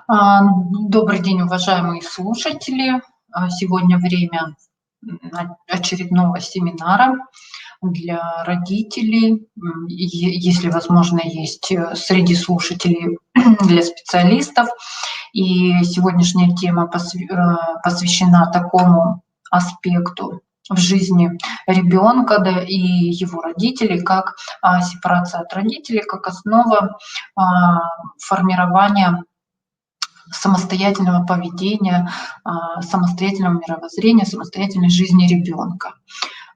Добрый день, уважаемые слушатели. Сегодня время очередного семинара для родителей. Если возможно, есть среди слушателей для специалистов. И сегодняшняя тема посвящена такому аспекту в жизни ребенка, да, и его родителей, как сепарация от родителей, как основа формирования самостоятельного поведения, самостоятельного мировоззрения, самостоятельной жизни ребенка.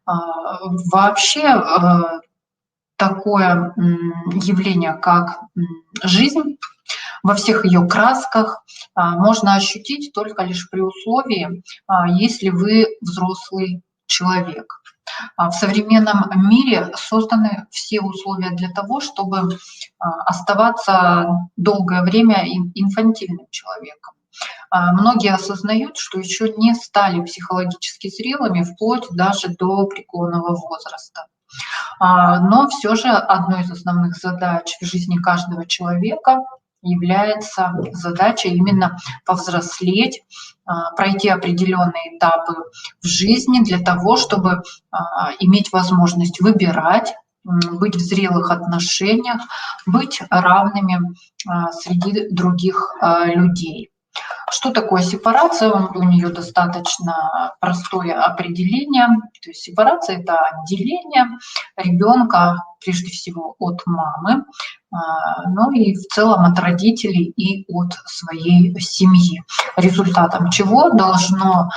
Вообще такое явление, как жизнь, во всех ее красках можно ощутить только лишь при условии, если вы взрослый человек. В современном мире созданы все условия для того, чтобы оставаться долгое время инфантильным человеком. Многие осознают, что еще не стали психологически зрелыми вплоть даже до преклонного возраста. Но все же одной из основных задач в жизни каждого человека является задача именно повзрослеть, пройти определенные этапы в жизни для того, чтобы иметь возможность выбирать, быть в зрелых отношениях, быть равными среди других людей. Что такое сепарация? У нее достаточно простое определение. То есть сепарация – это отделение ребенка прежде всего от мамы, ну и в целом от родителей и от своей семьи. Результатом чего должно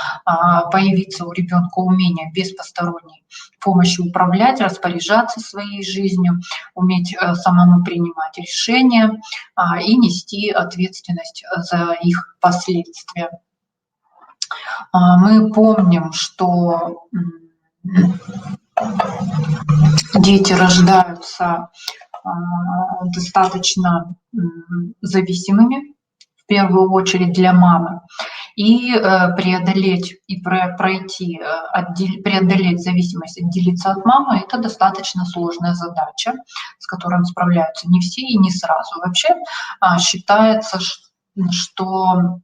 появиться у ребенка умение без посторонней помощи управлять, распоряжаться своей жизнью, уметь самому принимать решения и нести ответственность за их последствия. Мы помним, что дети рождаются достаточно зависимыми, в первую очередь для мамы, и преодолеть зависимость, отделиться от мамы – это достаточно сложная задача, с которой справляются не все и не сразу. Вообще считается, что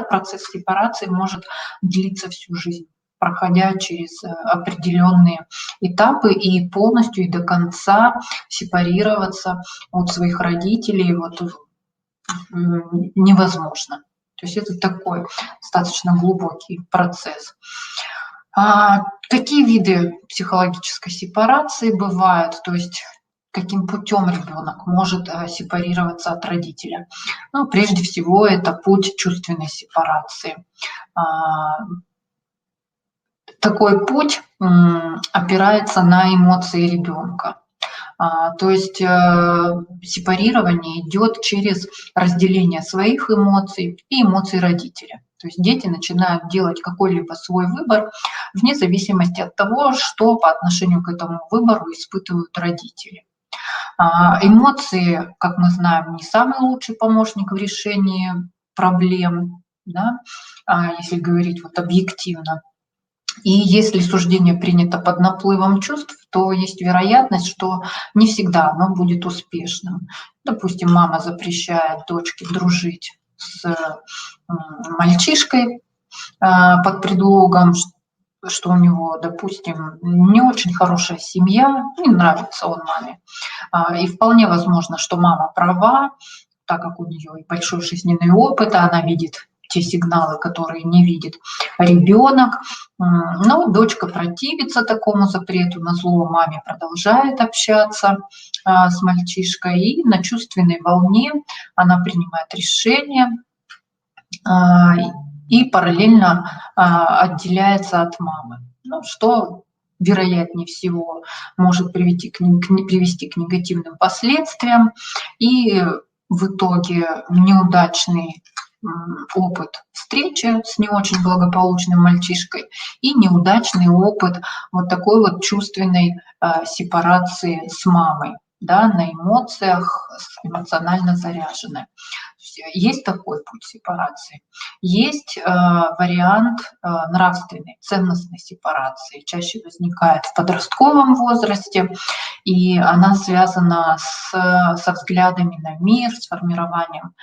процесс сепарации может длиться всю жизнь, проходя через определенные этапы и полностью и до конца сепарироваться от своих родителей невозможно. То есть это такой достаточно глубокий процесс. Какие виды психологической сепарации бывают? То есть каким путем ребенок может сепарироваться от родителя? Ну, прежде всего, это путь чувственной сепарации. Такой путь опирается на эмоции ребенка. То есть сепарирование идет через разделение своих эмоций и эмоций родителя. То есть дети начинают делать какой-либо свой выбор вне зависимости от того, что по отношению к этому выбору испытывают родители. Эмоции, как мы знаем, не самый лучший помощник в решении проблем, да, если говорить объективно. И если суждение принято под наплывом чувств, то есть вероятность, что не всегда оно будет успешным. Допустим, мама запрещает дочке дружить с мальчишкой под предлогом, что у него, допустим, не очень хорошая семья, не нравится он маме. И вполне возможно, что мама права, так как у нее и большой жизненный опыт, она видит те сигналы, которые не видит ребенок. Но дочка противится такому запрету, назло маме продолжает общаться с мальчишкой, и на чувственной волне она принимает решение и параллельно отделяется от мамы. Ну, что вероятнее всего может привести к негативным последствиям, и в итоге неудачный опыт встречи с не очень благополучным мальчишкой и неудачный опыт такой чувственной сепарации с мамой, да, на эмоциях, эмоционально заряженной. есть такой путь сепарации. Есть вариант нравственной, ценностной сепарации. Чаще возникает в подростковом возрасте, и она связана со взглядами на мир, с формированием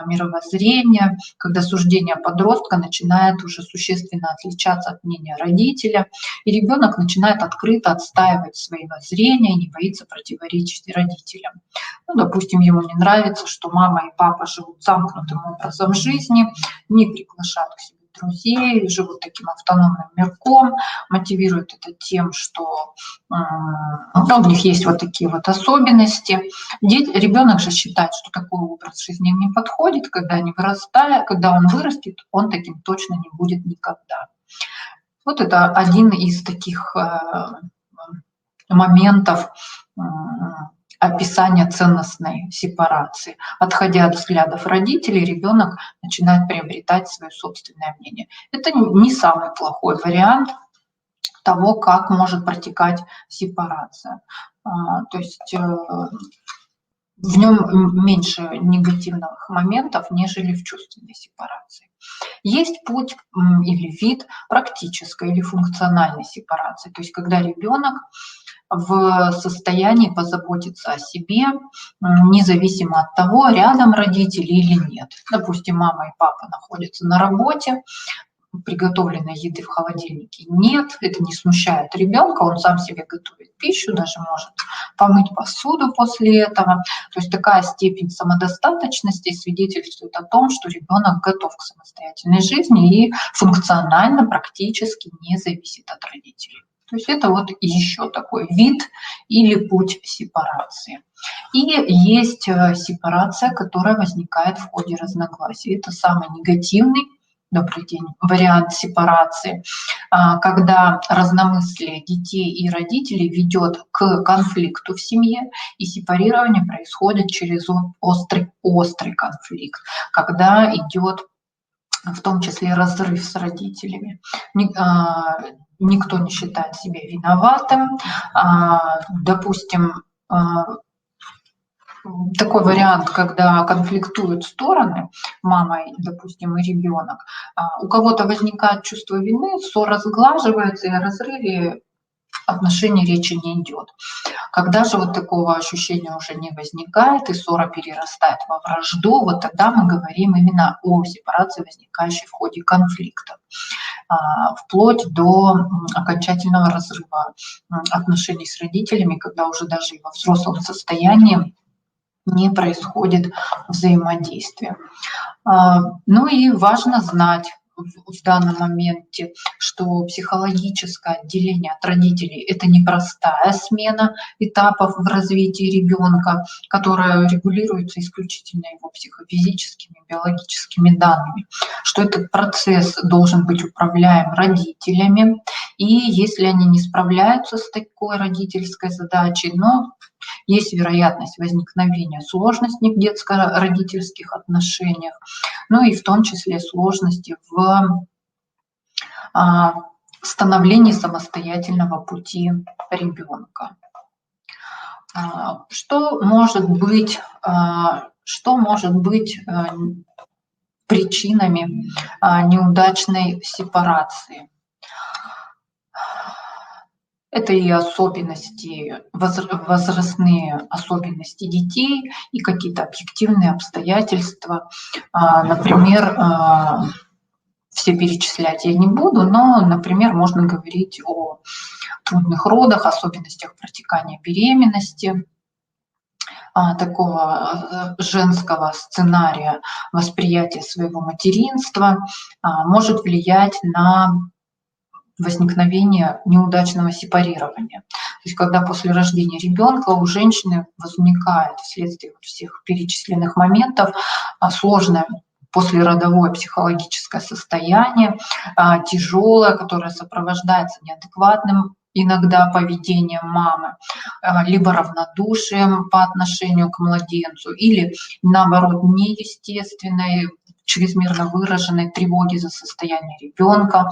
мировоззрения, когда суждение подростка начинает уже существенно отличаться от мнения родителя, и ребенок начинает открыто отстаивать свои воззрения, не боится противоречить родителям. Ну, допустим, ему не нравится, что мама и папа живут замкнутым образом жизни, не приглашают к себе друзей, живут таким автономным мирком, мотивируют это тем, что у них есть вот такие вот особенности. Ребенок же считает, что такой образ жизни им не подходит, когда он вырастет, он таким точно не будет никогда. Вот это один из таких моментов описания ценностной сепарации. Отходя от взглядов родителей, ребенок начинает приобретать свое собственное мнение. Это не самый плохой вариант того, как может протекать сепарация. То есть в нем меньше негативных моментов, нежели в чувственной сепарации. Есть путь или вид практической или функциональной сепарации, то есть когда ребенок в состоянии позаботиться о себе, независимо от того, рядом родители или нет. Допустим, мама и папа находятся на работе, приготовленной еды в холодильнике нет, это не смущает ребенка, он сам себе готовит пищу, даже может помыть посуду после этого. То есть такая степень самодостаточности свидетельствует о том, что ребенок готов к самостоятельной жизни и функционально практически не зависит от родителей. То есть это вот еще такой вид или путь сепарации. И есть сепарация, которая возникает в ходе разногласий. Это самый негативный, добрый день, вариант сепарации, когда разномыслие детей и родителей ведет к конфликту в семье, и сепарирование происходит через острый конфликт, когда идет в том числе разрыв с родителями. Никто не считает себя виноватым. Допустим, такой вариант, когда конфликтуют стороны, мама, допустим, и ребенок, у кого-то возникает чувство вины, ссора сглаживается, и о разрыве отношений речи не идет. Когда же вот такого ощущения уже не возникает, и ссора перерастает во вражду, вот тогда мы говорим именно о сепарации, возникающей в ходе конфликта, вплоть до окончательного разрыва отношений с родителями, когда уже даже во взрослом состоянии не происходит взаимодействия. Ну и важно знать в данном моменте, что психологическое отделение от родителей – это непростая смена этапов в развитии ребенка, которая регулируется исключительно его психофизическими, биологическими данными, что этот процесс должен быть управляем родителями, и если они не справляются с такой родительской задачей, но есть вероятность возникновения сложностей в детско-родительских отношениях, ну и в том числе сложности в становлении самостоятельного пути ребенка. Что может быть причинами неудачной сепарации? Это и особенности, возрастные особенности детей, и какие-то объективные обстоятельства. Например, все перечислять я не буду, но, например, можно говорить о трудных родах, особенностях протекания беременности, такого женского сценария восприятия своего материнства может влиять на возникновение неудачного сепарирования. То есть когда после рождения ребенка у женщины возникает вследствие всех перечисленных моментов сложное послеродовое психологическое состояние, тяжелое, которое сопровождается неадекватным иногда поведением мамы, либо равнодушием по отношению к младенцу, или наоборот неестественной, чрезмерно выраженной тревоги за состояние ребенка,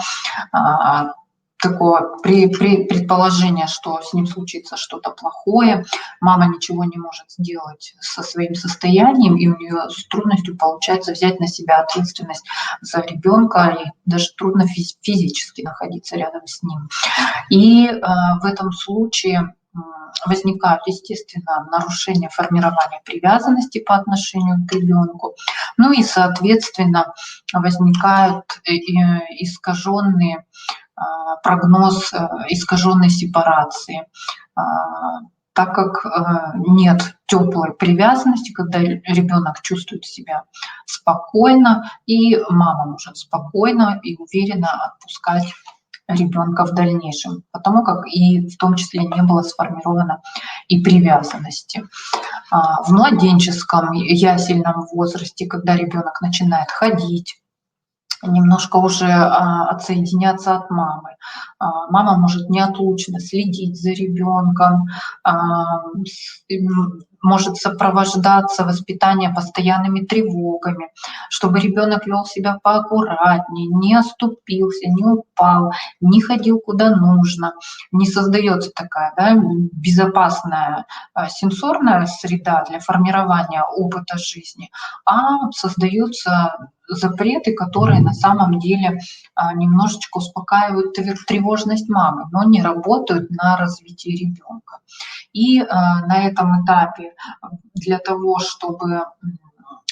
такое предположение, что с ним случится что-то плохое, мама ничего не может сделать со своим состоянием, и у нее с трудностью получается взять на себя ответственность за ребенка, и даже трудно физически находиться рядом с ним. И в этом случае возникают, естественно, нарушения формирования привязанности по отношению к ребенку, ну и, соответственно, возникают искаженные прогноз искаженной сепарации, так как нет теплой привязанности, когда ребенок чувствует себя спокойно, и мама может спокойно и уверенно отпускать ребенка в дальнейшем, потому как и в том числе не было сформировано и привязанности. В младенческом ясельном возрасте, когда ребенок начинает ходить, немножко уже отсоединяться от мамы. Мама может неотлучно следить за ребенком, может сопровождаться воспитание постоянными тревогами, чтобы ребенок вел себя поаккуратнее, не оступился, не упал, не ходил куда нужно. Не создается такая, да, безопасная сенсорная среда для формирования опыта жизни, а создаются запреты, которые на самом деле немножечко успокаивают тревожность мамы, но не работают на развитие ребенка. И на этом этапе для того, чтобы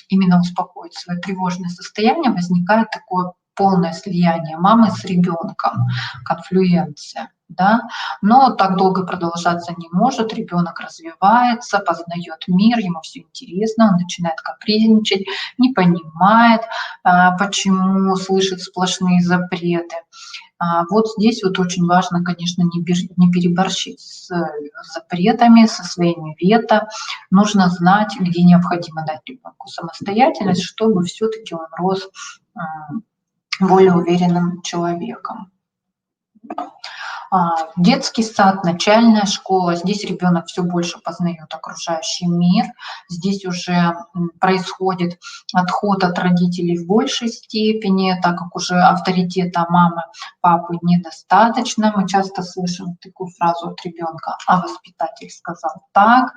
именно успокоить свое тревожное состояние, возникает такое полное слияние мамы с ребенком, конфлюенция. Да? Но так долго продолжаться не может, ребенок развивается, познает мир, ему все интересно, он начинает капризничать, не понимает, почему слышит сплошные запреты. Вот здесь вот очень важно, конечно, не переборщить с запретами, со своими вето. Нужно знать, где необходимо дать ребенку самостоятельность, чтобы все-таки он рос более уверенным человеком. Детский сад, начальная школа. Здесь ребенок все больше познает окружающий мир. Здесь уже происходит отход от родителей в большей степени, так как уже авторитета мамы, папы недостаточно. Мы часто слышим такую фразу от ребенка: а воспитатель сказал так.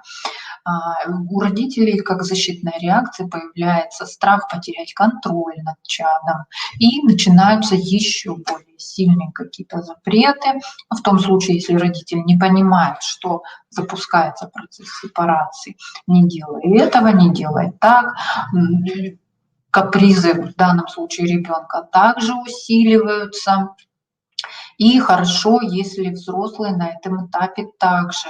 У родителей, как защитная реакция, появляется страх потерять контроль над чадом, и начинаются еще более сильные какие-то запреты. В том случае, если родитель не понимает, что запускается процесс сепарации, не делай этого, не делай так. Капризы в данном случае ребенка также усиливаются. И хорошо, если взрослые на этом этапе также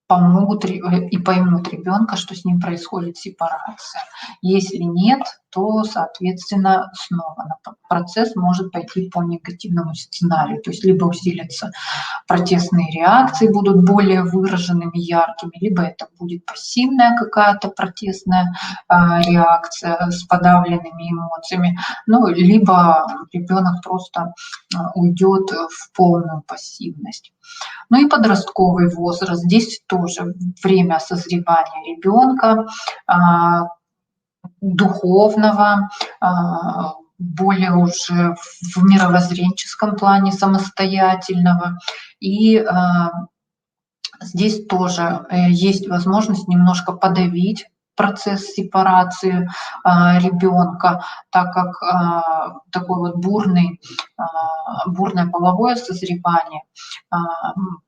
помогут и поймут ребенка, что с ним происходит сепарация. Если нет, то, соответственно, снова процесс может пойти по негативному сценарию. То есть либо усилятся протестные реакции, будут более выраженными, яркими, либо это будет пассивная какая-то протестная реакция с подавленными эмоциями, ну, либо ребенок просто уйдет в полную пассивность. Ну и подростковый возраст. Здесь тоже время созревания ребенка, духовного, более уже в мировоззренческом плане самостоятельного. И здесь тоже есть возможность немножко подавить процесс сепарации ребенка, так как такой вот бурное половое созревание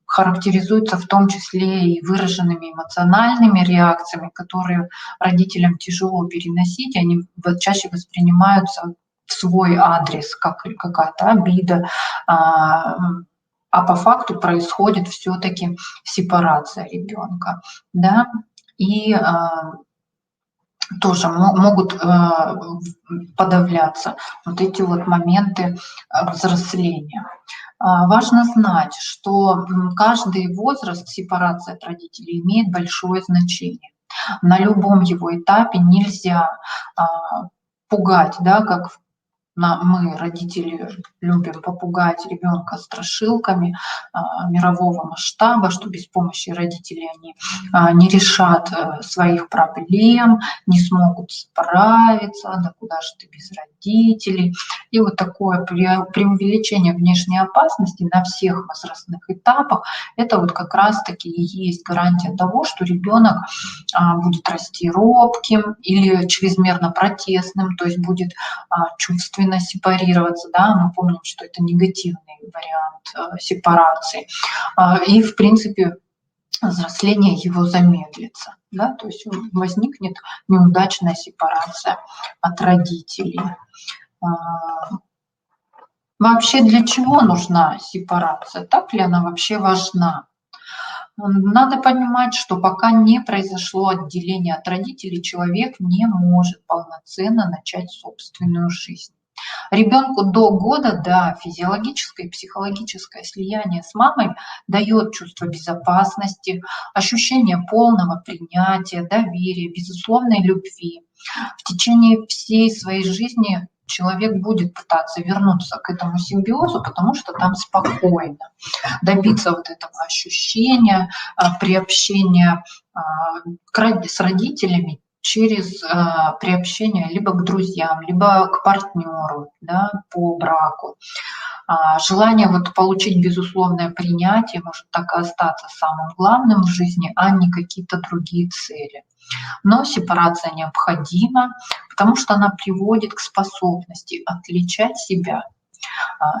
характеризуется в том числе и выраженными эмоциональными реакциями, которые родителям тяжело переносить, они чаще воспринимаются в свой адрес, как какая-то обида, а по факту происходит все-таки сепарация ребенка, да, и тоже могут подавляться вот эти вот моменты взросления. Важно знать, что каждый возраст сепарации от родителей имеет большое значение. На любом его этапе нельзя пугать, да, как Мы, родители, любим попугать ребенка страшилками мирового масштаба, что без помощи родителей они не решат своих проблем, не смогут справиться, да куда же ты без родителей. И вот такое преувеличение внешней опасности на всех возрастных этапах, это вот как раз-таки и есть гарантия того, что ребенок будет расти робким или чрезмерно протестным, то есть будет чувственно сепарироваться, да, мы помним, что это негативный вариант сепарации, и, в принципе, взросление его замедлится, да, то есть возникнет неудачная сепарация от родителей. Вообще для чего нужна сепарация? Так ли она вообще важна? Надо понимать, что пока не произошло отделение от родителей, человек не может полноценно начать собственную жизнь. Ребенку до года, да, физиологическое и психологическое слияние с мамой дает чувство безопасности, ощущение полного принятия, доверия, безусловной любви. В течение всей своей жизни человек будет пытаться вернуться к этому симбиозу, потому что там спокойно. Добиться вот этого ощущения, приобщения с родителями через приобщение либо к друзьям, либо к партнеру, да, по браку. Желание вот получить безусловное принятие может так и остаться самым главным в жизни, а не какие-то другие цели. Но сепарация необходима, потому что она приводит к способности отличать себя,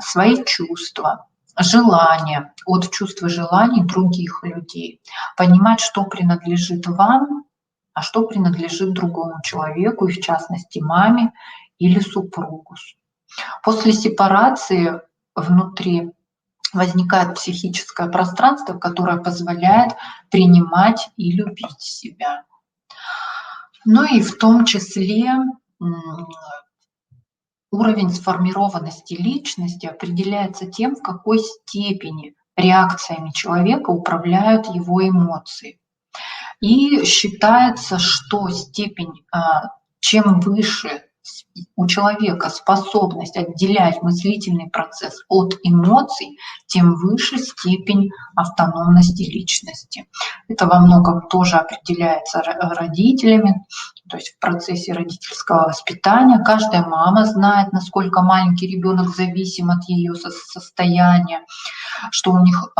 свои чувства, желания от чувств и желаний других людей, понимать, что принадлежит вам, а что принадлежит другому человеку, и в частности маме или супругу. После сепарации внутри возникает психическое пространство, которое позволяет принимать и любить себя. Ну и в том числе уровень сформированности личности определяется тем, в какой степени реакциями человека управляют его эмоции. И считается, что степень, чем выше у человека способность отделять мыслительный процесс от эмоций, тем выше степень автономности личности. Это во многом тоже определяется родителями, то есть в процессе родительского воспитания. Каждая мама знает, насколько маленький ребенок зависим от ее состояния, что у них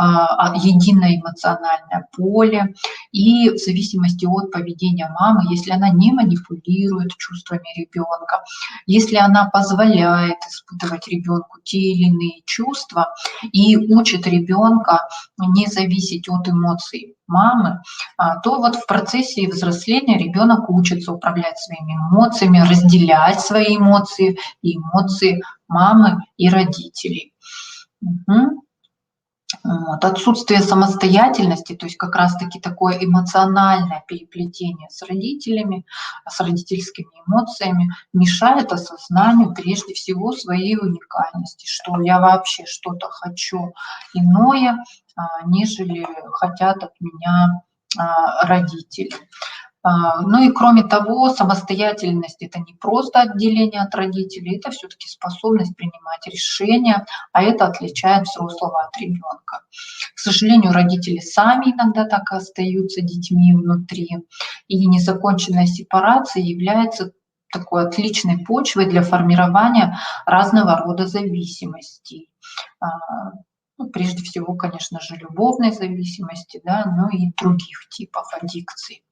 единое эмоциональное поле, и в зависимости от поведения мамы, если она не манипулирует чувствами ребенка, если она позволяет испытывать ребенку те или иные чувства и учит ребенка не зависеть от эмоций мамы, то вот в процессе взросления ребенок учится управлять своими эмоциями, разделять свои эмоции и эмоции мамы и родителей. Вот. Отсутствие самостоятельности, то есть как раз-таки такое эмоциональное переплетение с родителями, с родительскими эмоциями, мешает осознанию прежде всего своей уникальности, что я вообще что-то хочу иное, нежели хотят от меня родители. Ну и кроме того, самостоятельность – это не просто отделение от родителей, это все-таки способность принимать решения, а это отличает взрослого от ребенка. К сожалению, родители сами иногда так и остаются детьми внутри, и незаконченная сепарация является такой отличной почвой для формирования разного рода зависимостей. Ну, прежде всего, конечно же, любовной зависимости, да, но и других типов аддикций.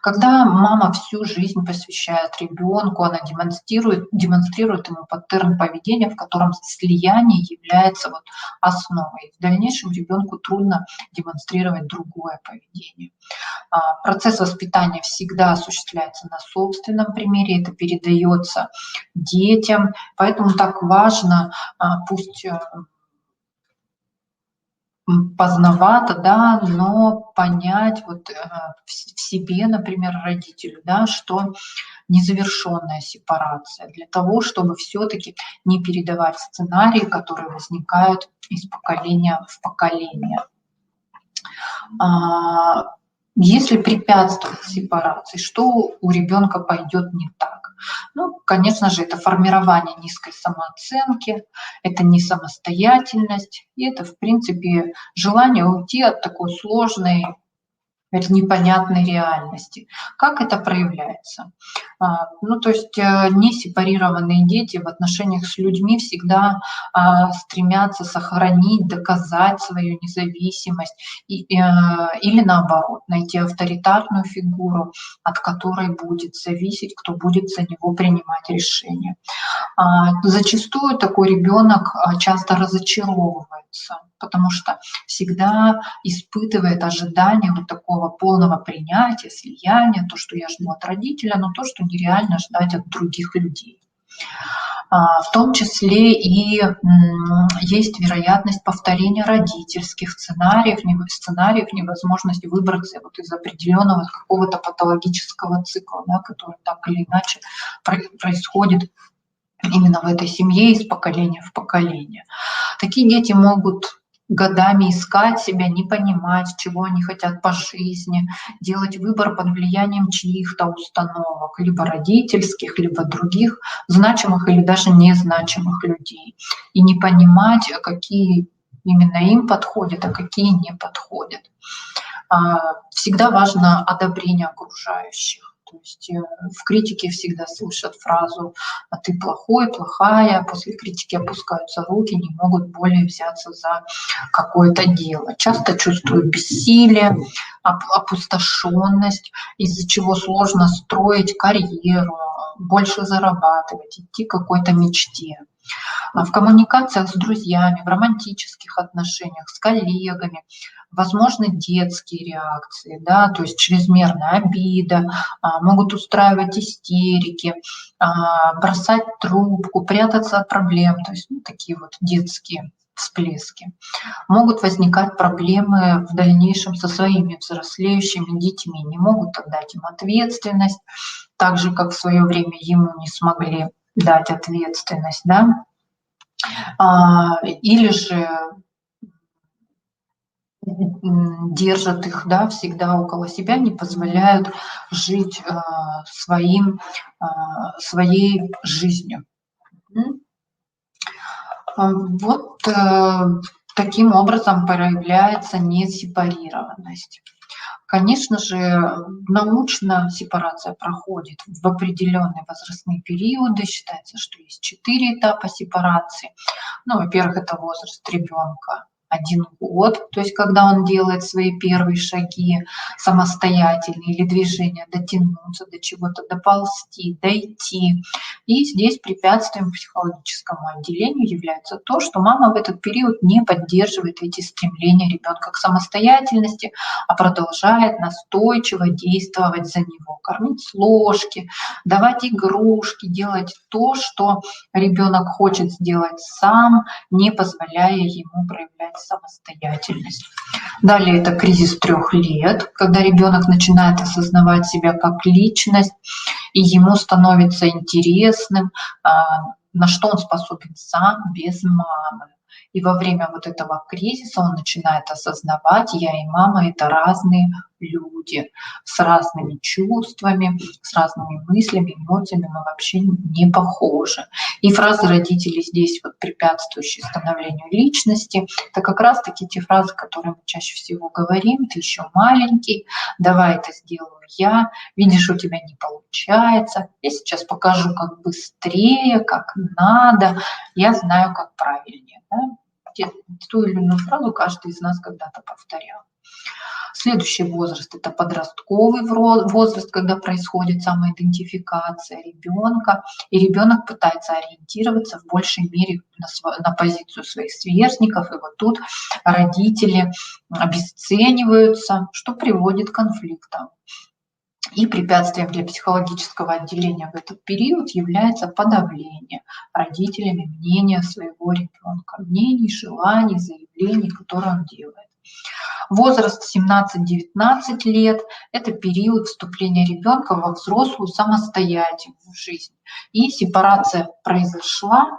Когда мама всю жизнь посвящает ребенку, она демонстрирует ему паттерн поведения, в котором слияние является вот основой. В дальнейшем ребенку трудно демонстрировать другое поведение. Процесс воспитания всегда осуществляется на собственном примере, это передается детям, поэтому так важно, пусть поздновато, да, но понять вот в себе, например, родителю, да, что незавершенная сепарация, для того, чтобы все-таки не передавать сценарии, которые возникают из поколения в поколение. Если препятствовать сепарации, что у ребенка пойдет не так? Ну, конечно же, это формирование низкой самооценки, это не самостоятельность, и это, в принципе, желание уйти от такой сложной, непонятной реальности. Как это проявляется? Ну, то есть несепарированные дети в отношениях с людьми всегда стремятся сохранить, доказать свою независимость или наоборот, найти авторитарную фигуру, от которой будет зависеть, кто будет за него принимать решения. Зачастую такой ребенок часто разочаровывается, потому что всегда испытывает ожидание вот такого полного принятия, слияния, то, что я жду от родителя, но то, что нереально ждать от других людей. В том числе и есть вероятность повторения родительских сценариев, невозможность выбраться вот из определенного какого-то патологического цикла, да, который так или иначе происходит именно в этой семье из поколения в поколение. Такие дети могут годами искать себя, не понимать, чего они хотят по жизни, делать выбор под влиянием чьих-то установок, либо родительских, либо других значимых или даже незначимых людей, и не понимать, какие именно им подходят, а какие не подходят. Всегда важно одобрение окружающих. То есть в критике всегда слышат фразу «а ты плохой, плохая», после критики опускаются руки, не могут более взяться за какое-то дело. Часто чувствуют бессилие, опустошенность, из-за чего сложно строить карьеру, больше зарабатывать, идти к какой-то мечте. В коммуникациях с друзьями, в романтических отношениях, с коллегами возможны детские реакции, да, то есть чрезмерная обида, могут устраивать истерики, бросать трубку, прятаться от проблем, то есть такие вот детские всплески. Могут возникать проблемы в дальнейшем со своими взрослеющими детьми, не могут отдать им ответственность, так же, как в свое время ему не смогли дать ответственность, да, или же держат их, да, всегда около себя, не позволяют жить своей жизнью. Вот таким образом проявляется несепарированность. Конечно же, научно сепарация проходит в определенные возрастные периоды. Считается, что есть 4 этапа сепарации. Ну, во-первых, это возраст ребенка 1 год, то есть когда он делает свои первые шаги самостоятельные или движения, дотянуться до чего-то, доползти, дойти. И здесь препятствием психологическому отделению является то, что мама в этот период не поддерживает эти стремления ребенка к самостоятельности, а продолжает настойчиво действовать за него, кормить с ложки, давать игрушки, делать то, что ребенок хочет сделать сам, не позволяя ему проявлять самостоятельность. Далее это кризис 3 лет, когда ребенок начинает осознавать себя как личность, и ему становится интересным, на что он способен сам без мамы. И во время вот этого кризиса он начинает осознавать, я и мама — это разные люди, с разными чувствами, с разными мыслями, эмоциями, мы вообще не похожи. И фразы родителей здесь, вот, препятствующие становлению личности, это как раз-таки те фразы, которые мы чаще всего говорим: ты еще маленький, давай это сделаю я, видишь, у тебя не получается, я сейчас покажу, как быстрее, как надо, я знаю, как правильнее. Да? Ту или иную фразу каждый из нас когда-то повторял. Следующий возраст – это подростковый возраст, когда происходит самоидентификация ребенка, и ребенок пытается ориентироваться в большей мере на позицию своих сверстников, и вот тут родители обесцениваются, что приводит к конфликтам. И препятствием для психологического отделения в этот период является подавление родителями мнения своего ребенка, мнений, желаний, заявлений, которые он делает. Возраст 17-19 лет – это период вступления ребенка во взрослую самостоятельную жизнь. И сепарация произошла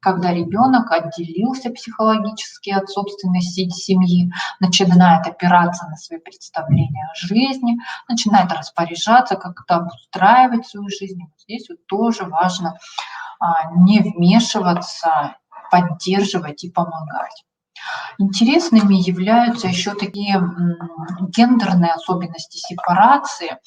когда ребенок отделился психологически от собственной семьи, начинает опираться на свои представления о жизни, начинает распоряжаться, как-то обустраивать свою жизнь. Здесь вот тоже важно не вмешиваться, поддерживать и помогать. Интересными являются еще такие гендерные особенности сепарации,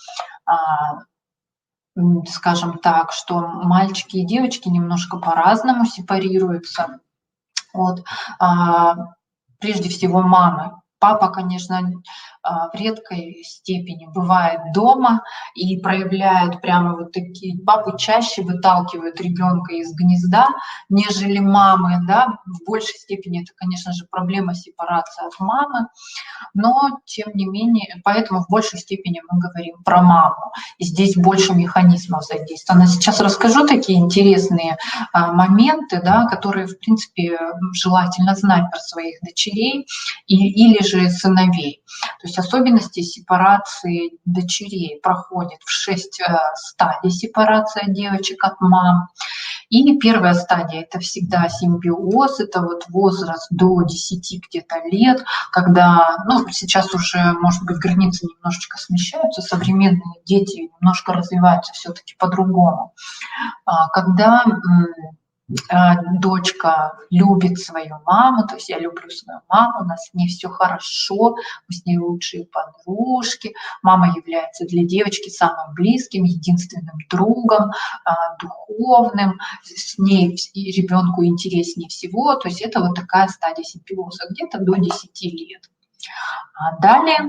скажем так, что мальчики и девочки немножко по-разному сепарируются. Вот. Прежде всего мамы. Папа, конечно, в редкой степени бывает дома и проявляет прямо вот такие. Папы чаще выталкивают ребенка из гнезда, нежели мамы, да. В большей степени это, конечно же, проблема сепарации от мамы, но тем не менее, поэтому в большей степени мы говорим про маму. И здесь больше механизмов задействовано. Сейчас расскажу такие интересные моменты, да, которые, в принципе, желательно знать про своих дочерей или же сыновей. То есть особенности сепарации дочерей проходят в 6 стадий сепарации девочек от мам. И первая стадия – это всегда симбиоз, это вот возраст до 10 где-то лет, когда, ну, сейчас уже, может быть, границы немножечко смещаются, современные дети немножко развиваются все-таки по-другому. Когда дочка любит свою маму, то есть я люблю свою маму, у нас с ней все хорошо, мы с ней лучшие подружки, мама является для девочки самым близким, единственным другом, духовным, с ней ребенку интереснее всего, то есть это вот такая стадия симбиоза, где-то до 10 лет. Далее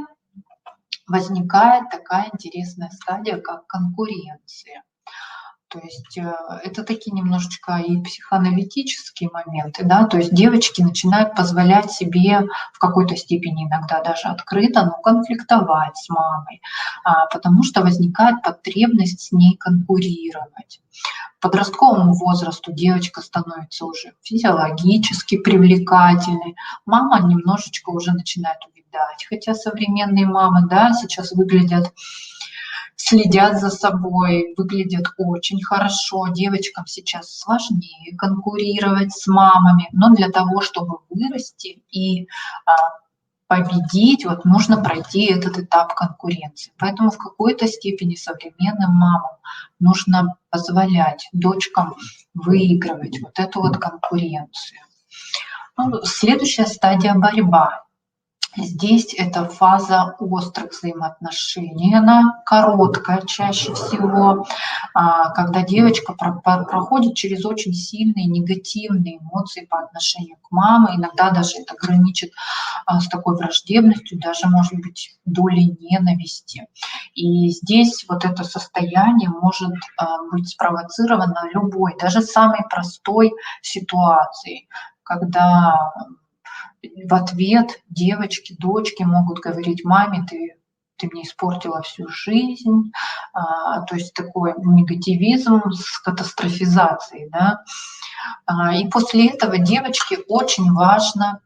возникает такая интересная стадия, как конкуренция. То есть это такие немножечко и психоаналитические моменты, да, то есть девочки начинают позволять себе в какой-то степени иногда даже открыто, но конфликтовать с мамой, потому что возникает потребность с ней конкурировать. К подростковому возрасту девочка становится уже физиологически привлекательной, мама немножечко уже начинает увядать, хотя современные мамы, да, сейчас следят за собой, выглядят очень хорошо. Девочкам сейчас сложнее конкурировать с мамами, но для того, чтобы вырасти и победить, вот нужно пройти этот этап конкуренции. Поэтому в какой-то степени современным мамам нужно позволять дочкам выигрывать вот эту вот конкуренцию. Ну, следующая стадия – борьба. Здесь это фаза острых взаимоотношений, она короткая чаще всего, когда девочка проходит через очень сильные негативные эмоции по отношению к маме, иногда даже это граничит с такой враждебностью, даже может быть долей ненависти. И здесь вот это состояние может быть спровоцировано любой, даже самой простой ситуацией, когда в ответ девочки, дочки могут говорить маме: ты мне испортила всю жизнь, то есть такой негативизм с катастрофизацией, да. И после этого девочке очень важно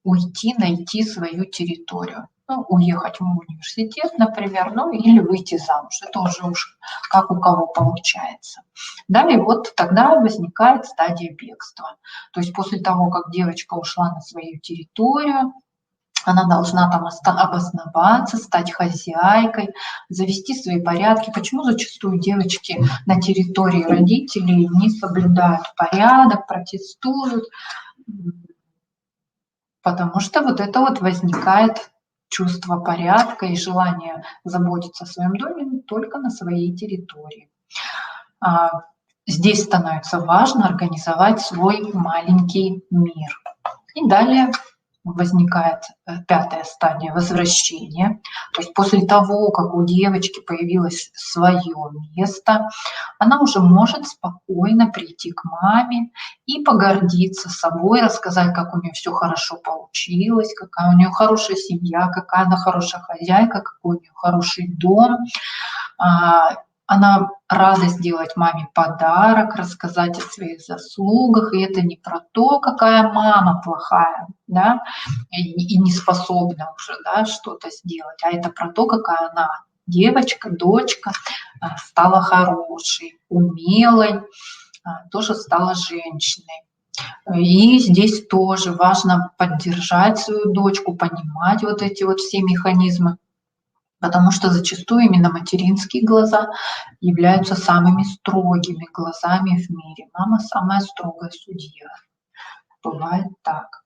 найти свою территорию. Ну, уехать в университет, например, ну или выйти замуж. Это уже уж как у кого получается. Далее вот тогда возникает стадия бегства. То есть после того, как девочка ушла на свою территорию, она должна там обосноваться, стать хозяйкой, завести свои порядки. Почему зачастую девочки на территории родителей не соблюдают порядок, протестуют? Потому что вот это вот возникает чувство порядка и желание заботиться о своем доме только на своей территории. Здесь становится важно организовать свой маленький мир. И далее возникает 5-я стадия возвращения. То есть после того, как у девочки появилось свое место, она уже может спокойно прийти к маме и погордиться собой, рассказать, как у нее все хорошо получилось, какая у нее хорошая семья, какая она хорошая хозяйка, какой у нее хороший дом. Она рада сделать маме подарок, рассказать о своих заслугах, и это не про то, какая мама плохая, да, и не способна уже, да, что-то сделать, а это про то, какая она девочка, дочка, стала хорошей, умелой, тоже стала женщиной. И здесь тоже важно поддержать свою дочку, понимать вот эти вот все механизмы, потому что зачастую именно материнские глаза являются самыми строгими глазами в мире. Мама самая строгая судья. Бывает так.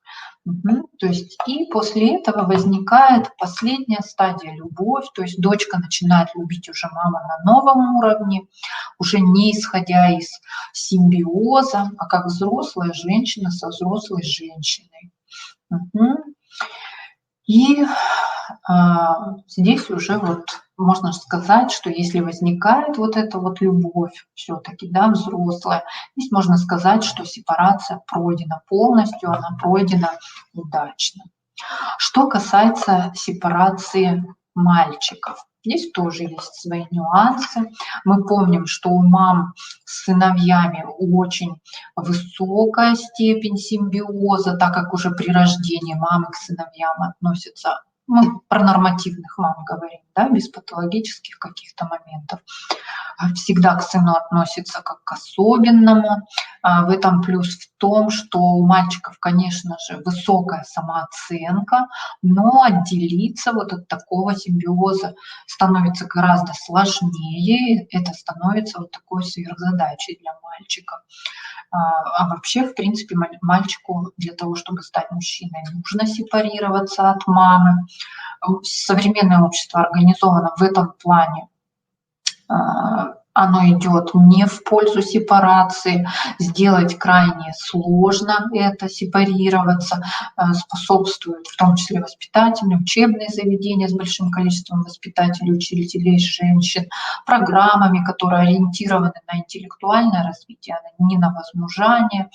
То есть и после этого возникает последняя стадия — любовь, то есть дочка начинает любить уже маму на новом уровне, уже не исходя из симбиоза, а как взрослая женщина со взрослой женщиной. И здесь уже вот можно сказать, что если возникает вот эта вот любовь все-таки, да, взрослая, здесь можно сказать, что сепарация пройдена полностью, она пройдена удачно. Что касается сепарации мальчиков, здесь тоже есть свои нюансы. Мы помним, что у мам с сыновьями очень высокая степень симбиоза, так как уже при рождении мамы к сыновьям относятся, мы про нормативных мам говорим, да, без патологических каких-то моментов, всегда к сыну относится как к особенному. В этом плюс в том, что у мальчиков, конечно же, высокая самооценка, но отделиться вот от такого симбиоза становится гораздо сложнее. Это становится вот такой сверхзадачей для мальчика. А вообще, в принципе, мальчику для того, чтобы стать мужчиной, нужно сепарироваться от мамы. Современное общество организовано в этом плане. Оно идет не в пользу сепарации, сделать крайне сложно это, сепарироваться, способствуют в том числе воспитательные, учебные заведения с большим количеством воспитателей, учителей, женщин, программами, которые ориентированы на интеллектуальное развитие, а не на возмужание.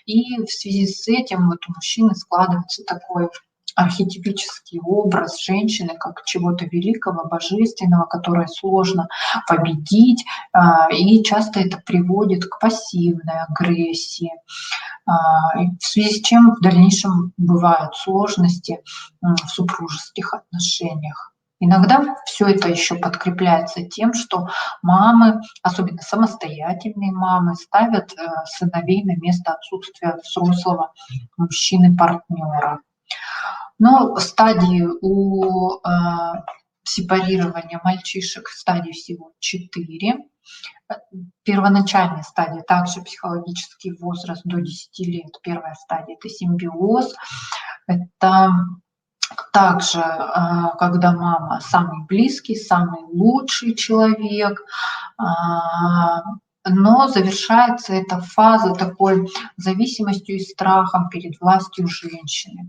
И в связи с этим вот у мужчины складывается такой архетипический образ женщины как чего-то великого, божественного, которое сложно победить, и часто это приводит к пассивной агрессии, в связи с чем в дальнейшем бывают сложности в супружеских отношениях. Иногда все это еще подкрепляется тем, что мамы, особенно самостоятельные мамы, ставят сыновей на место отсутствия взрослого мужчины-партнера. Но стадии у сепарирования мальчишек стадий всего 4. Первоначальная стадия, также психологический возраст до 10 лет. Первая стадия – это симбиоз. Это также, когда мама самый близкий, самый лучший человек, но завершается эта фаза такой зависимостью и страхом перед властью женщины.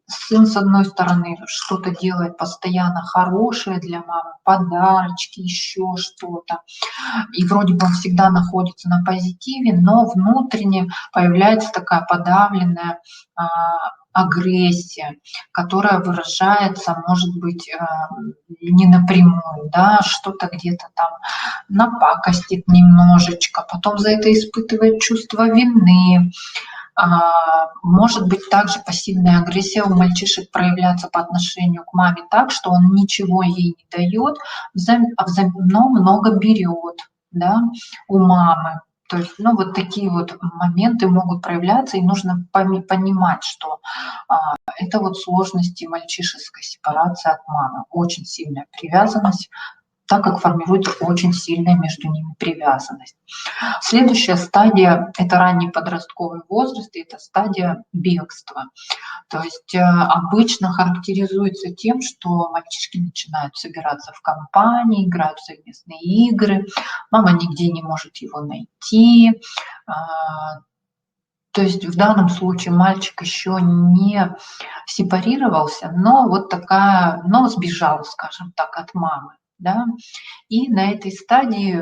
Сын, с одной стороны, что-то делает постоянно хорошее для мамы, подарочки, еще что-то. И вроде бы он всегда находится на позитиве, но внутренне появляется такая подавленная агрессия, которая выражается, может быть, не напрямую, да, что-то где-то там напакостит немножечко, потом за это испытывает чувство вины. Может быть также пассивная агрессия у мальчишек проявляться по отношению к маме так, что он ничего ей не дает, но много берет, да, у мамы. То есть, ну, вот такие вот моменты могут проявляться, и нужно понимать, что это вот сложности мальчишеской сепарации от мамы. Очень сильная привязанность, так как формируется очень сильная между ними привязанность. Следующая стадия – это ранний подростковый возраст, и это стадия бегства. То есть обычно характеризуется тем, что мальчишки начинают собираться в компании, играют в совместные игры, мама нигде не может его найти. То есть в данном случае мальчик еще не сепарировался, но вот такая, но сбежал, скажем так, от мамы. Да? И на этой стадии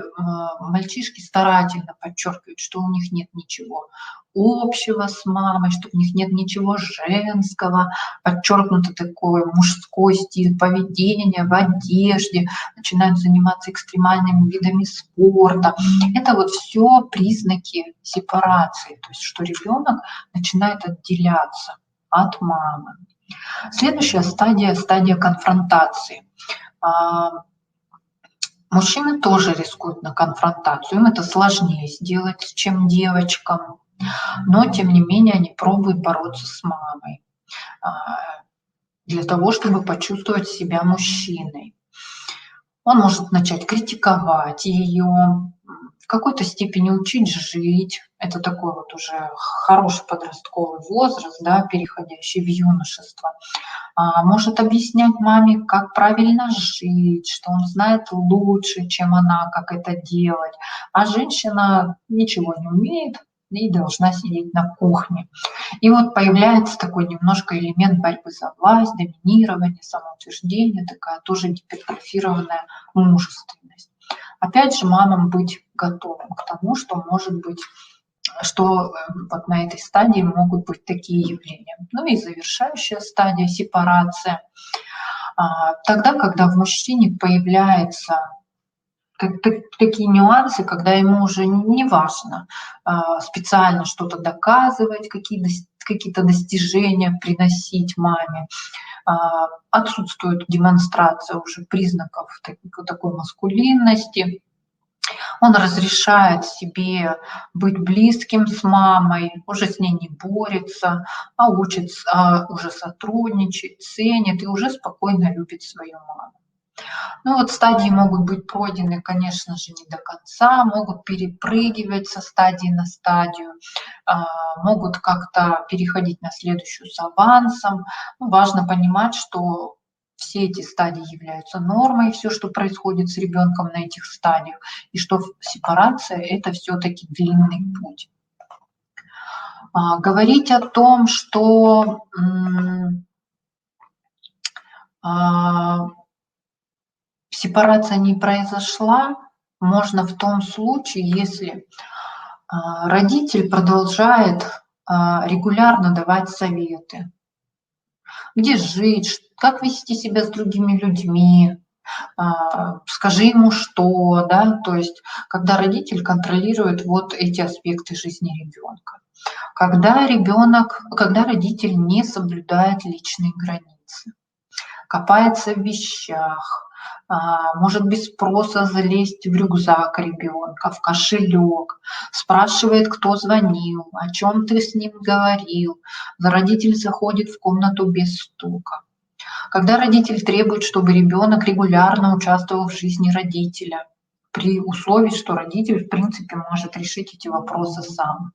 мальчишки старательно подчеркивают, что у них нет ничего общего с мамой, что у них нет ничего женского, подчеркнуто такой мужской стиль поведения в одежде, начинают заниматься экстремальными видами спорта. Это вот все признаки сепарации, то есть что ребенок начинает отделяться от мамы. Следующая стадия – стадия конфронтации. Мужчины тоже рискуют на конфронтацию, им это сложнее сделать, чем девочкам, но тем не менее они пробуют бороться с мамой для того, чтобы почувствовать себя мужчиной. Он может начать критиковать ее, в какой-то степени учить жить. Это такой вот уже хороший подростковый возраст, да, переходящий в юношество. Может объяснять маме, как правильно жить, что он знает лучше, чем она, как это делать. А женщина ничего не умеет и должна сидеть на кухне. И вот появляется такой немножко элемент борьбы за власть, доминирование, самоутверждение, такая тоже гипертрофированная мужественность. Опять же, мамам быть готовым к тому, что может быть, что вот на этой стадии могут быть такие явления. Ну и завершающая стадия — сепарация. Тогда, когда в мужчине появляются такие нюансы, когда ему уже не важно специально что-то доказывать, какие-то достижения приносить маме, отсутствует демонстрация уже признаков такой маскулинности. Он разрешает себе быть близким с мамой, уже с ней не борется, уже сотрудничает, ценит и уже спокойно любит свою маму. Ну вот стадии могут быть пройдены, конечно же, не до конца, могут перепрыгивать со стадии на стадию, могут как-то переходить на следующую с авансом. Ну, важно понимать, что все эти стадии являются нормой, все, что происходит с ребенком на этих стадиях, и что сепарация — это все-таки длинный путь. Говорить о том, что сепарация не произошла, можно в том случае, если родитель продолжает регулярно давать советы, где жить, как вести себя с другими людьми, скажи ему что, да, то есть когда родитель контролирует вот эти аспекты жизни ребенка. Когда родитель не соблюдает личные границы, копается в вещах, может без спроса залезть в рюкзак ребенка, в кошелек, спрашивает, кто звонил, о чем ты с ним говорил. Родитель заходит в комнату без стука. Когда родитель требует, чтобы ребенок регулярно участвовал в жизни родителя, при условии, что родитель, в принципе, может решить эти вопросы сам.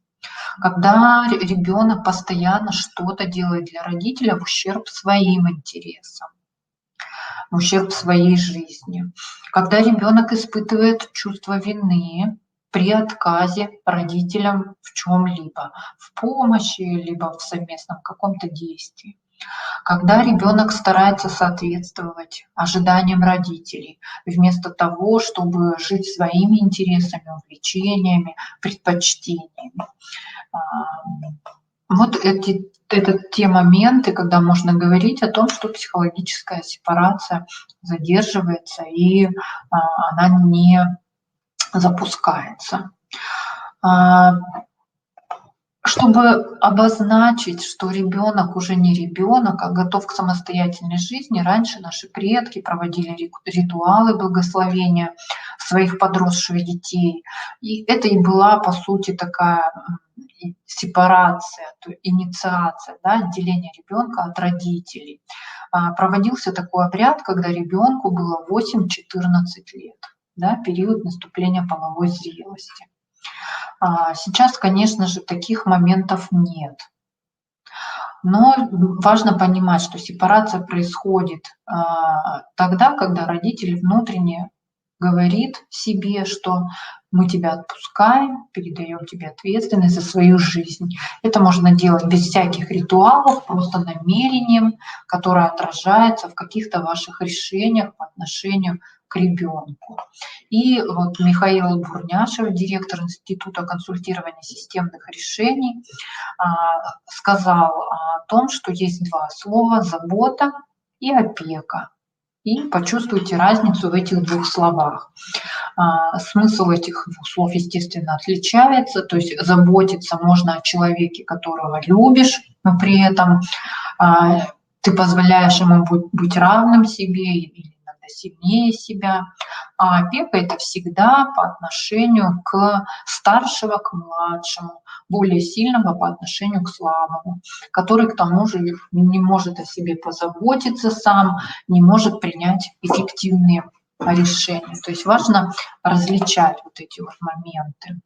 Когда ребенок постоянно что-то делает для родителя в ущерб своим интересам, в ущерб своей жизни. Когда ребенок испытывает чувство вины при отказе родителям в чем-либо, в помощи, либо в совместном каком-то действии. Когда ребенок старается соответствовать ожиданиям родителей, вместо того, чтобы жить своими интересами, увлечениями, предпочтениями. Вот это те моменты, когда можно говорить о том, что психологическая сепарация задерживается и она не запускается. Чтобы обозначить, что ребенок уже не ребенок, а готов к самостоятельной жизни, раньше наши предки проводили ритуалы благословения своих подросших детей. И это и была, по сути, такая сепарация, инициация, да, отделение ребенка от родителей. Проводился такой обряд, когда ребенку было 8-14 лет, да, период наступления половой зрелости. Сейчас, конечно же, таких моментов нет. Но важно понимать, что сепарация происходит тогда, когда родитель внутренне говорит себе, что мы тебя отпускаем, передаем тебе ответственность за свою жизнь. Это можно делать без всяких ритуалов, просто намерением, которое отражается в каких-то ваших решениях по отношению к ребенку. И вот Михаил Бурняшев, директор Института консультирования системных решений, сказал о том, что есть два слова: забота и опека. И почувствуйте разницу в этих двух словах. Смысл этих двух слов, естественно, отличается. То есть заботиться можно о человеке, которого любишь, но при этом ты позволяешь ему быть равным себе или иногда сильнее себя. А опека – это всегда по отношению к старшего, к младшему, более сильного по отношению к слабому, который к тому же не может о себе позаботиться сам, не может принять эффективные решения. То есть важно различать вот эти вот моменты.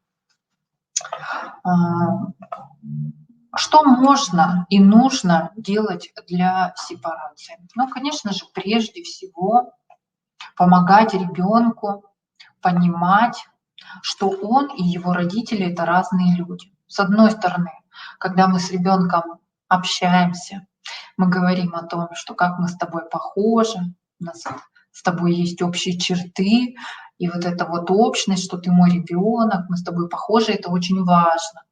Что можно и нужно делать для сепарации? Ну, конечно же, прежде всего помогать ребенку понимать, что он и его родители – это разные люди. С одной стороны, когда мы с ребенком общаемся, мы говорим о том, что как мы с тобой похожи, у нас с тобой есть общие черты, и вот эта вот общность, что ты мой ребенок, мы с тобой похожи, это очень важно.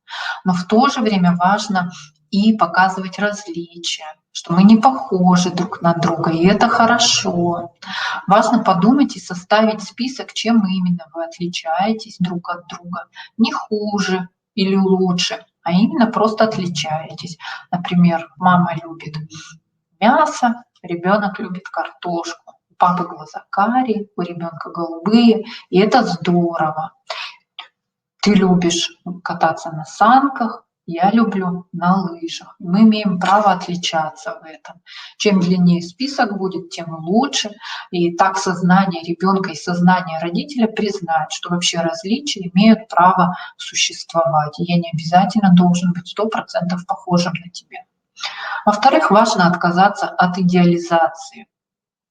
Но в то же время важно и показывать различия, что мы не похожи друг на друга, и это хорошо. Важно подумать и составить список, чем именно вы отличаетесь друг от друга. Не хуже или лучше, а именно просто отличаетесь. Например, мама любит мясо, ребенок любит картошку. У папы глаза карие, у ребенка голубые, и это здорово. Ты любишь кататься на санках, я люблю на лыжах. Мы имеем право отличаться в этом. Чем длиннее список будет, тем лучше. И так сознание ребенка и сознание родителя признают, что вообще различия имеют право существовать. И я не обязательно должен быть 100% похожим на тебя. Во-вторых, важно отказаться от идеализации.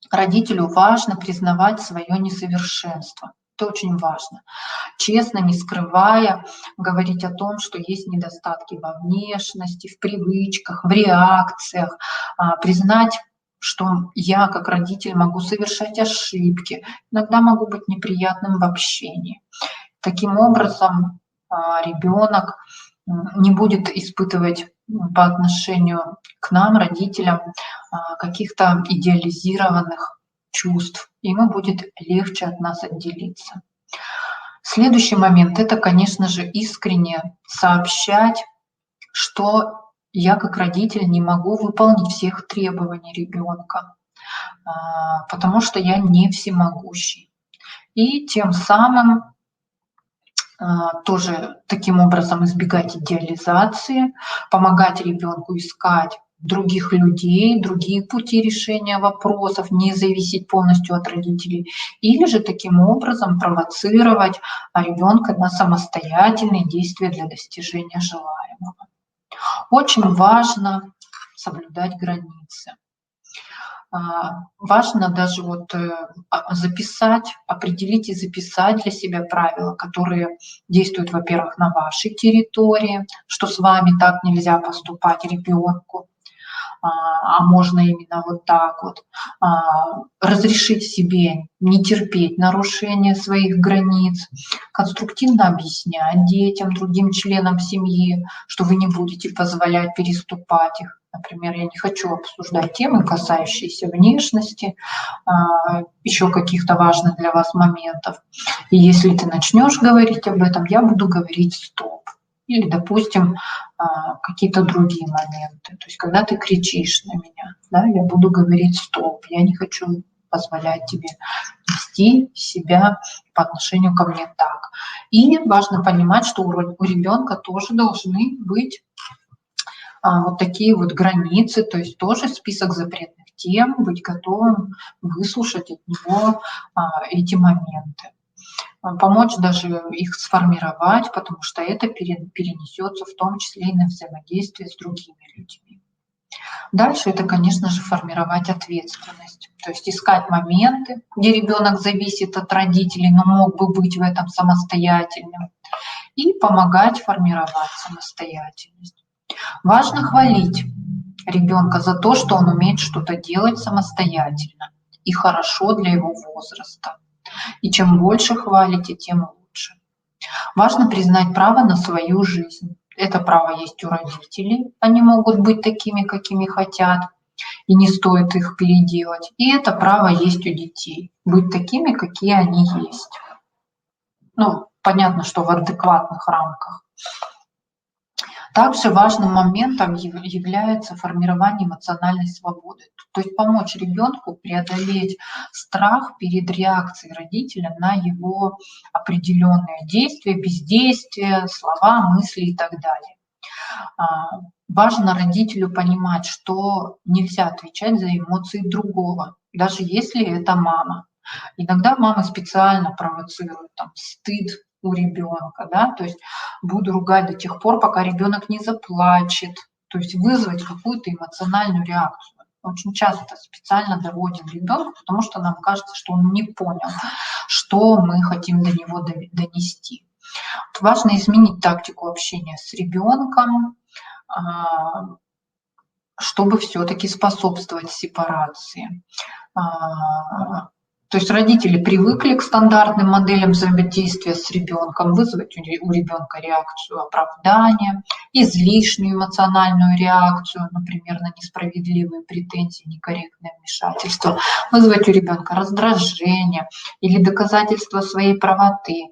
Родителю важно признавать свое несовершенство. Это очень важно. Честно, не скрывая, говорить о том, что есть недостатки во внешности, в привычках, в реакциях, признать, что я как родитель могу совершать ошибки, иногда могу быть неприятным в общении. Таким образом, ребенок не будет испытывать по отношению к нам, родителям, каких-то идеализированных чувств. Ему будет легче от нас отделиться. Следующий момент – это, конечно же, искренне сообщать, что я как родитель не могу выполнить всех требований ребенка, потому что я не всемогущий. И тем самым тоже таким образом избегать идеализации, помогать ребенку искать других людей, другие пути решения вопросов, не зависеть полностью от родителей, или же таким образом провоцировать ребенка на самостоятельные действия для достижения желаемого. Очень важно соблюдать границы. Важно даже вот записать, определить и записать для себя правила, которые действуют, во-первых, на вашей территории, что с вами так нельзя поступать ребенку, а можно именно вот так вот. Разрешить себе не терпеть нарушения своих границ, конструктивно объяснять детям, другим членам семьи, что вы не будете позволять переступать их. Например, я не хочу обсуждать темы, касающиеся внешности, еще каких-то важных для вас моментов. И если ты начнешь говорить об этом, я буду говорить стоп. Или, допустим, какие-то другие моменты. То есть, когда ты кричишь на меня, да, я буду говорить стоп, я не хочу позволять тебе вести себя по отношению ко мне так. И важно понимать, что у ребенка тоже должны быть вот такие вот границы, то есть тоже список запретных тем, быть готовым выслушать от него эти моменты. Помочь даже их сформировать, потому что это перенесется в том числе и на взаимодействие с другими людьми. Дальше это, конечно же, формировать ответственность, то есть искать моменты, где ребенок зависит от родителей, но мог бы быть в этом самостоятельным, и помогать формировать самостоятельность. Важно хвалить ребенка за то, что он умеет что-то делать самостоятельно и хорошо для его возраста. И чем больше хвалите, тем лучше. Важно признать право на свою жизнь. Это право есть у родителей. Они могут быть такими, какими хотят, и не стоит их переделать. И это право есть у детей. Быть такими, какие они есть. Ну, понятно, что в адекватных рамках. Также важным моментом является формирование эмоциональной свободы. То есть помочь ребенку преодолеть страх перед реакцией родителя на его определенные действия, бездействия, слова, мысли и так далее. Важно родителю понимать, что нельзя отвечать за эмоции другого, даже если это мама. Иногда мамы специально провоцируют там стыд у ребенка, да, то есть буду ругать до тех пор, пока ребенок не заплачет, то есть вызвать какую-то эмоциональную реакцию. Очень часто специально доводим ребенка, потому что нам кажется, что он не понял, что мы хотим до него донести. Важно изменить тактику общения с ребенком, чтобы все-таки способствовать сепарации. То есть родители привыкли к стандартным моделям взаимодействия с ребенком, вызвать у ребенка реакцию оправдания, излишнюю эмоциональную реакцию, например, на несправедливые претензии, некорректное вмешательство, вызвать у ребенка раздражение или доказательство своей правоты.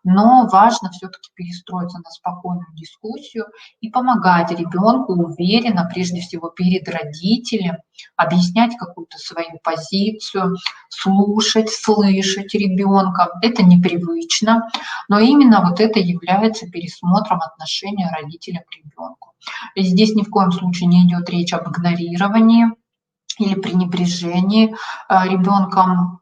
Но важно все-таки перестроиться на спокойную дискуссию и помогать ребенку уверенно, прежде всего перед родителем, объяснять какую-то свою позицию, слушать, слышать ребенка. Это непривычно, но именно вот это является пересмотром отношения родителя к ребенку. И здесь ни в коем случае не идет речь об игнорировании или пренебрежении ребенком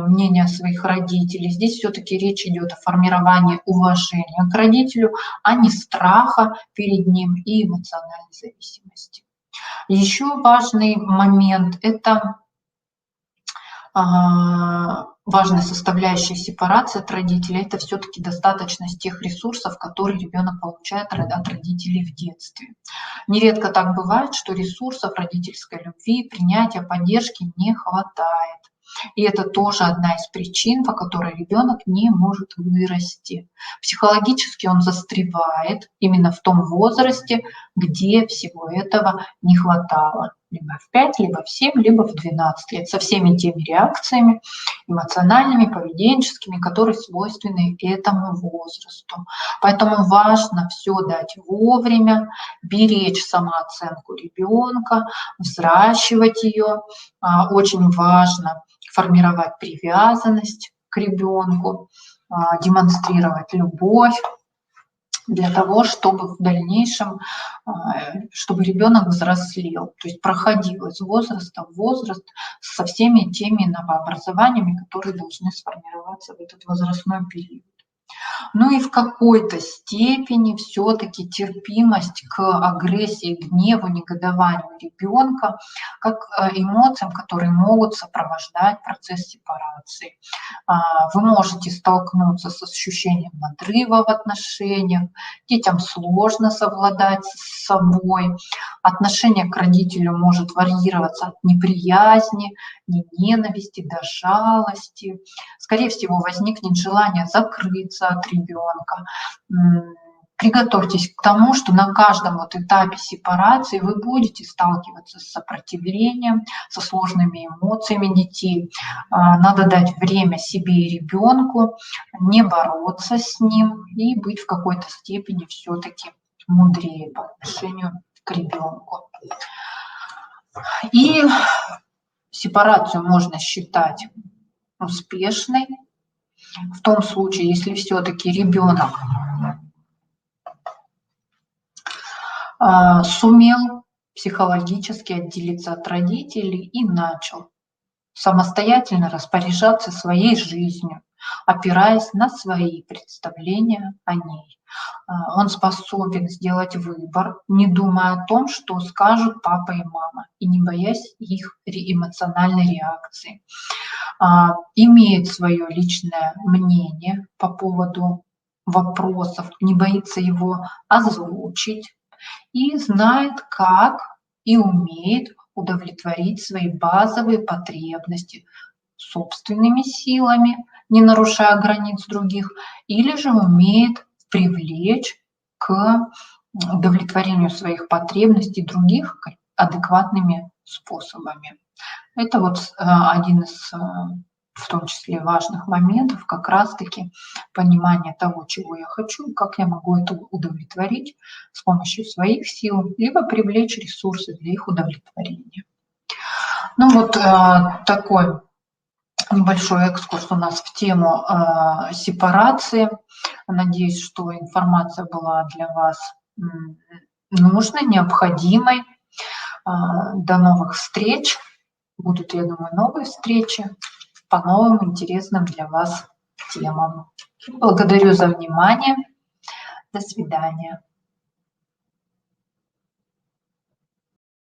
мнения своих родителей. Здесь все-таки речь идет о формировании уважения к родителю, а не страха перед ним и эмоциональной зависимости. Еще важный момент – это важная составляющая сепарации от родителей – это все-таки достаточность тех ресурсов, которые ребенок получает от родителей в детстве. Нередко так бывает, что ресурсов родительской любви, принятия, поддержки не хватает. И это тоже одна из причин, по которой ребенок не может вырасти. Психологически он застревает именно в том возрасте, где всего этого не хватало. Либо в 5, либо в 7, либо в 12 лет. Со всеми теми реакциями эмоциональными, поведенческими, которые свойственны этому возрасту. Поэтому важно все дать вовремя, беречь самооценку ребенка, взращивать ее. Очень важно формировать привязанность к ребенку, демонстрировать любовь для того, чтобы в дальнейшем, чтобы ребенок взрослел, то есть проходил из возраста в возраст со всеми теми новообразованиями, которые должны сформироваться в этот возрастной период. Ну и в какой-то степени все-таки терпимость к агрессии, гневу, негодованию ребенка, как эмоциям, которые могут сопровождать процесс сепарации. Вы можете столкнуться с ощущением надрыва в отношениях, детям сложно совладать с собой, отношение к родителю может варьироваться от неприязни, ненависти до жалости. Скорее всего, возникнет желание закрыться от ребенка. Приготовьтесь к тому, что на каждом вот этапе сепарации вы будете сталкиваться с сопротивлением, со сложными эмоциями детей. Надо дать время себе и ребенку, не бороться с ним и быть в какой-то степени все-таки мудрее по отношению к ребенку. И сепарацию можно считать успешной в том случае, если все-таки ребенок сумел психологически отделиться от родителей и начал самостоятельно распоряжаться своей жизнью, опираясь на свои представления о ней. Он способен сделать выбор, не думая о том, что скажут папа и мама, и не боясь их эмоциональной реакции. Имеет свое личное мнение по поводу вопросов, не боится его озвучить и знает, как и умеет удовлетворить свои базовые потребности собственными силами, не нарушая границ других, или же умеет привлечь к удовлетворению своих потребностей других адекватными способами. Это вот один из в том числе важных моментов, как раз-таки понимание того, чего я хочу, как я могу это удовлетворить с помощью своих сил, либо привлечь ресурсы для их удовлетворения. Ну вот такой небольшой экскурс у нас в тему сепарации. Надеюсь, что информация была для вас нужной, необходимой. До новых встреч. Будут, я думаю, новые встречи по новым интересным для вас темам. Благодарю за внимание. До свидания.